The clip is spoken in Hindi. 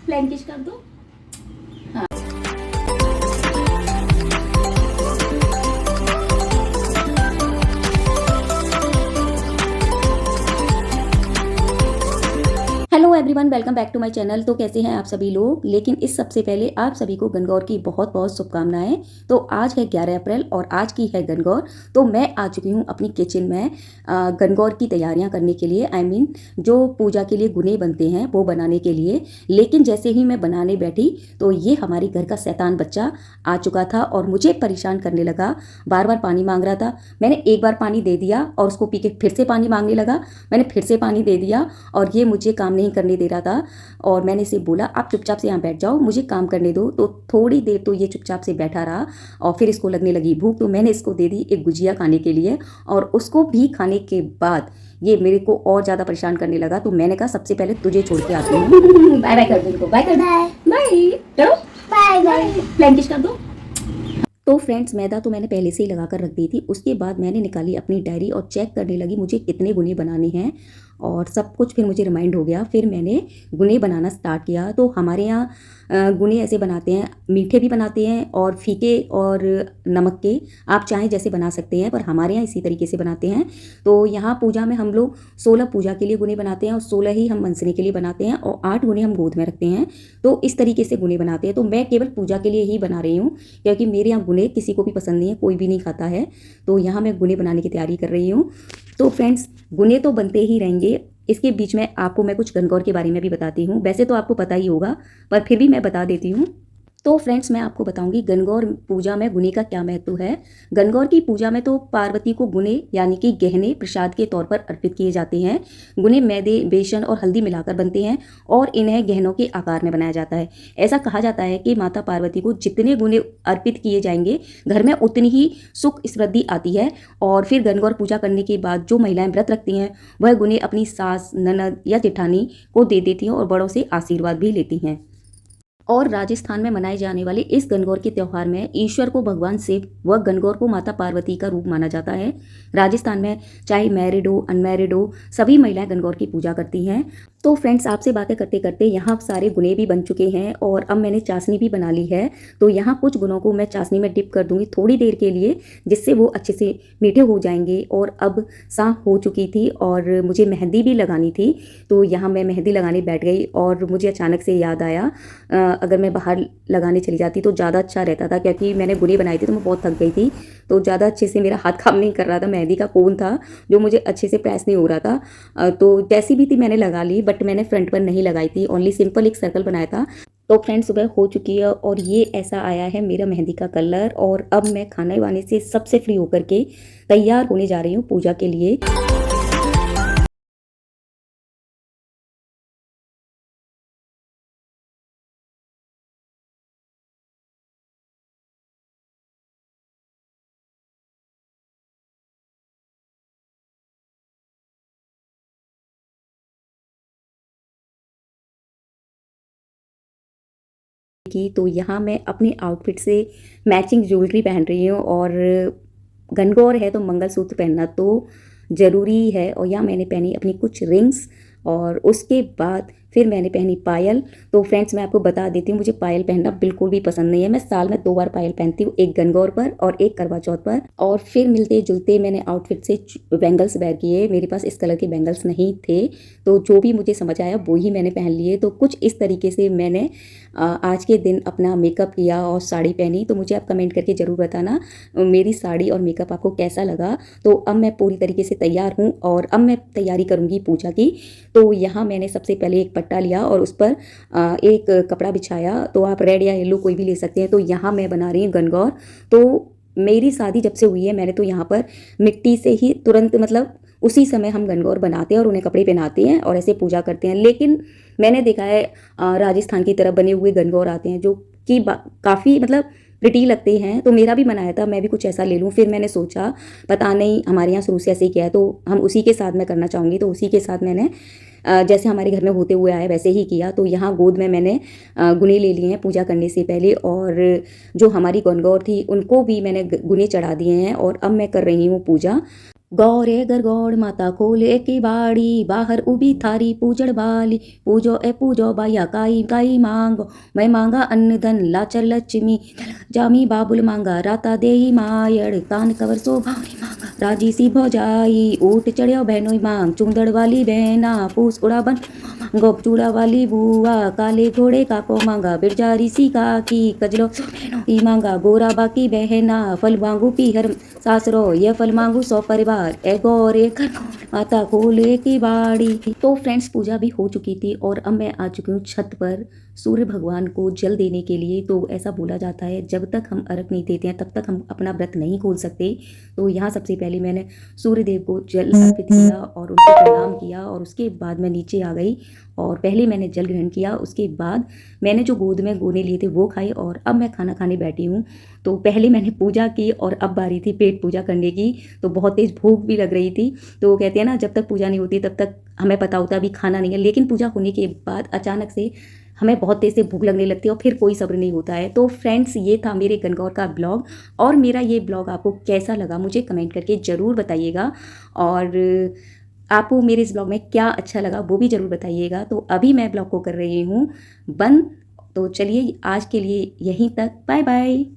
फ्लैंकिश कर दो। Hello everyone, welcome back to my channel. तो कैसे हैं आप सभी लोग। लेकिन इस सबसे पहले आप सभी को गणगौर की बहुत बहुत शुभकामनाएं। तो आज है 11 अप्रैल और आज की है गणगौर। तो मैं आ चुकी हूँ अपनी किचन में गणगौर की तैयारियां करने के लिए। जो पूजा के लिए गुने बनते हैं वो बनाने के लिए। लेकिन जैसे ही मैं बनाने बैठी तो ये हमारे घर का शैतान बच्चा आ चुका था और मुझे परेशान करने लगा। बार बार पानी मांग रहा था। मैंने एक बार पानी दे दिया और उसको पी के फिर से पानी मांगने लगा। मैंने फिर से पानी दे दिया और ये मुझे काम नहीं करने दे रहा था। और मैंने इसे बोला आप चुपचाप से यहाँ बैठ जाओ, मुझे काम करने दो। तो थोड़ी देर तो ये चुपचाप से बैठा रहा और फिर इसको लगने लगी भूख। तो मैंने इसको दे दी एक गुजिया खाने के लिए और उसको भी खाने के बाद ये मेरे को और ज़्यादा परेशान करने लगा। तो मैंने कहा सबसे पहले तुझे छोड़ के आती हूँ। बाय बाय कर दो इनको, बाय कर बाय बाय करो, बाय बाय फ्लैंकिश कर दो। तो फ्रेंड्स, मैदा तो मैंने पहले से ही लगा कर रख दी थी। उसके बाद मैंने निकाली अपनी डायरी और चेक करने लगी मुझे कितने गुने बनाने हैं और सब कुछ फिर मुझे रिमाइंड हो गया। फिर मैंने गुने बनाना स्टार्ट किया। तो हमारे यहाँ गुने ऐसे बनाते हैं, मीठे भी बनाते हैं और फीके और नमक के, आप चाहें जैसे बना सकते हैं, पर हमारे यहाँ इसी तरीके से बनाते हैं। तो यहाँ पूजा में हम लोग 16 पूजा के लिए गुने बनाते हैं और 16 ही हम मनसने के लिए बनाते हैं और 8 गुने हम गोद में रखते हैं। तो इस तरीके से गुने बनाते हैं। तो मैं केवल पूजा के लिए ही बना रही हूँ क्योंकि मेरे यहाँ गुने किसी को भी पसंद नहीं है, कोई भी नहीं खाता है। तो यहाँ मैं गुने बनाने की तैयारी कर रही हूँ। तो फ्रेंड्स, गुने तो बनते ही रहेंगे। इसके बीच में आपको मैं कुछ गणगौर के बारे में भी बताती हूँ। वैसे तो आपको पता ही होगा पर फिर भी मैं बता देती हूँ। तो फ्रेंड्स, मैं आपको बताऊंगी गणगौर पूजा में गुने का क्या महत्व है। गणगौर की पूजा में तो पार्वती को गुने यानी कि गहने प्रसाद के तौर पर अर्पित किए जाते हैं। गुने मैदे, बेसन और हल्दी मिलाकर बनते हैं और इन्हें गहनों के आकार में बनाया जाता है। ऐसा कहा जाता है कि माता पार्वती को जितने गुने अर्पित किए जाएंगे घर में उतनी ही सुख समृद्धि आती है। और फिर गणगौर पूजा करने के बाद जो महिलाएं व्रत रखती हैं वह गुने अपनी सास, ननद या जेठानी को दे देती हैं और बड़ों से आशीर्वाद भी लेती हैं। और राजस्थान में मनाए जाने वाले इस गणगौर के त्यौहार में ईश्वर को भगवान शिव व गणगौर को माता पार्वती का रूप माना जाता है। राजस्थान में चाहे मैरिड हो अनमैरिड हो सभी महिलाएं गणगौर की पूजा करती हैं। तो फ्रेंड्स, आपसे बातें करते करते यहाँ सारे गुने भी बन चुके हैं और अब मैंने चाशनी भी बना ली है। तो यहाँ कुछ गुनों को मैं चाशनी में डिप कर दूंगी थोड़ी देर के लिए, जिससे वो अच्छे से मीठे हो जाएंगे। और अब शाम हो चुकी थी और मुझे मेहंदी भी लगानी थी। तो यहाँ मैं मेहंदी लगाने बैठ गई और मुझे अचानक से याद आया अगर मैं बाहर लगाने चली जाती तो ज़्यादा अच्छा रहता था, क्योंकि मैंने गुने बनाई थी तो मैं बहुत थक गई थी। तो ज़्यादा अच्छे से मेरा हाथ काम नहीं कर रहा था। मेहंदी का कोन था जो मुझे अच्छे से प्रेस नहीं हो रहा था। तो जैसी भी थी मैंने लगा ली, बट मैंने फ्रंट पर नहीं लगाई थी, ओनली सिंपल एक सर्कल बनाया था। तो फ्रेंड्स, सुबह हो चुकी है और ये ऐसा आया है मेरा मेहंदी का कलर। और अब मैं खाने वाने से सबसे फ्री होकर के तैयार होने जा रही हूँ पूजा के लिए। तो यहाँ मैं अपने आउटफिट से मैचिंग ज्वेलरी पहन रही हूँ और गणगौर है तो मंगलसूत्र पहनना तो ज़रूरी है। और यहाँ मैंने पहनी अपनी कुछ रिंग्स और उसके बाद फिर मैंने पहनी पायल। तो फ्रेंड्स, मैं आपको बता देती हूँ मुझे पायल पहनना बिल्कुल भी पसंद नहीं है। मैं साल में 2 बार पायल पहनती हूँ, एक गणगौर पर और एक करवा चौथ पर। और फिर मिलते जुलते मैंने आउटफिट से बैंगल्स वेयर किए। मेरे पास इस कलर के बैंगल्स नहीं थे तो जो भी मुझे समझ आया वो ही मैंने पहन लिए। तो कुछ इस तरीके से मैंने आज के दिन अपना मेकअप किया और साड़ी पहनी। तो मुझे आप कमेंट करके ज़रूर बताना मेरी साड़ी और मेकअप आपको कैसा लगा। तो अब मैं पूरी तरीके से तैयार हूँ और अब मैं तैयारी करूँगी पूजा की। तो यहाँ मैंने सबसे पहले एक पट्टा लिया और उस पर एक कपड़ा बिछाया। तो आप रेड या येलो कोई भी ले सकते हैं। तो यहाँ मैं बना रही हूँ गणगौर। तो मेरी शादी जब से हुई है मैंने तो यहाँ पर मिट्टी से ही तुरंत मतलब उसी समय हम गणगौर बनाते हैं और उन्हें कपड़े पहनाते हैं और ऐसे पूजा करते हैं। लेकिन मैंने देखा है राजस्थान की तरफ बने हुए गणगौर आते हैं जो कि काफ़ी मतलब प्रिटी लगते हैं। तो मेरा भी मन आया था मैं भी कुछ ऐसा ले लूँ। फिर मैंने सोचा पता नहीं हमारे यहाँ शुरू से ऐसे ही किया है तो हम उसी के साथ मैं करना चाहूँगी। तो उसी के साथ मैंने जैसे हमारे घर में होते हुए आए वैसे ही किया। तो यहाँ गोद में मैंने गुने ले लिए हैं पूजा करने से पहले और जो हमारी गणगौर थी उनको भी मैंने गुने चढ़ा दिए हैं और अब मैं कर रही हूँ पूजा। गौरे गरगौड़ माता खोले की बाड़ी, बाहर उभी थारी पूजड़ बाली, पूजो ए पूजो बाया काई काई मांगो, मैं मांगा अन्न धन लाचर लक्ष्मी, जामी बाबुल मांगा राता देही मायड़, तान कवर सो भावनी मांगा राजी सी भौजाई, ऊट चढ़ियो बहनोई मांग, चुंदड़ वाली बहना, पूस उड़ा बन गोप चूड़ा वाली बुआ, काले घोड़े का को मांगा, बिरजारी सी काकी, कजलो ई मांगा, गोरा बाकी बहना, फल मांगू पीहर सासरो, ये फल मांगू सौ परिवार, ए गौरे घर माता खोले की बाड़ी। तो फ्रेंड्स, पूजा भी हो चुकी थी और अब मैं आ चुकी हूँ छत पर सूर्य भगवान को जल देने के लिए। तो ऐसा बोला जाता है जब तक हम अर्घ नहीं देते हैं तब तक हम अपना व्रत नहीं खोल सकते। तो यहाँ सबसे पहले मैंने सूर्य देव को जल अर्पित किया और उनको प्रणाम किया और उसके बाद मैं नीचे आ गई और पहले मैंने जल ग्रहण किया। उसके बाद मैंने जो गोद में गोने लिए थे वो खाए और अब मैं खाना खाने बैठी हूँ। तो पहले मैंने पूजा की और अब बारी थी पेट पूजा करने की। तो बहुत तेज़ भूख भी लग रही थी। तो वो कहते हैं ना, जब तक पूजा नहीं होती तब तक हमें पता होता अभी खाना नहीं है, लेकिन पूजा होने के बाद अचानक से हमें बहुत तेज़ से भूख लगने लगती है और फिर कोई सब्र नहीं होता है। तो फ्रेंड्स, ये था मेरे गणगौर का ब्लॉग और मेरा ये ब्लॉग आपको कैसा लगा मुझे कमेंट करके ज़रूर बताइएगा और आपको मेरे इस ब्लॉग में क्या अच्छा लगा वो भी ज़रूर बताइएगा। तो अभी मैं ब्लॉग को कर रही हूँ बंद। तो चलिए आज के लिए यहीं तक, बाय बाय।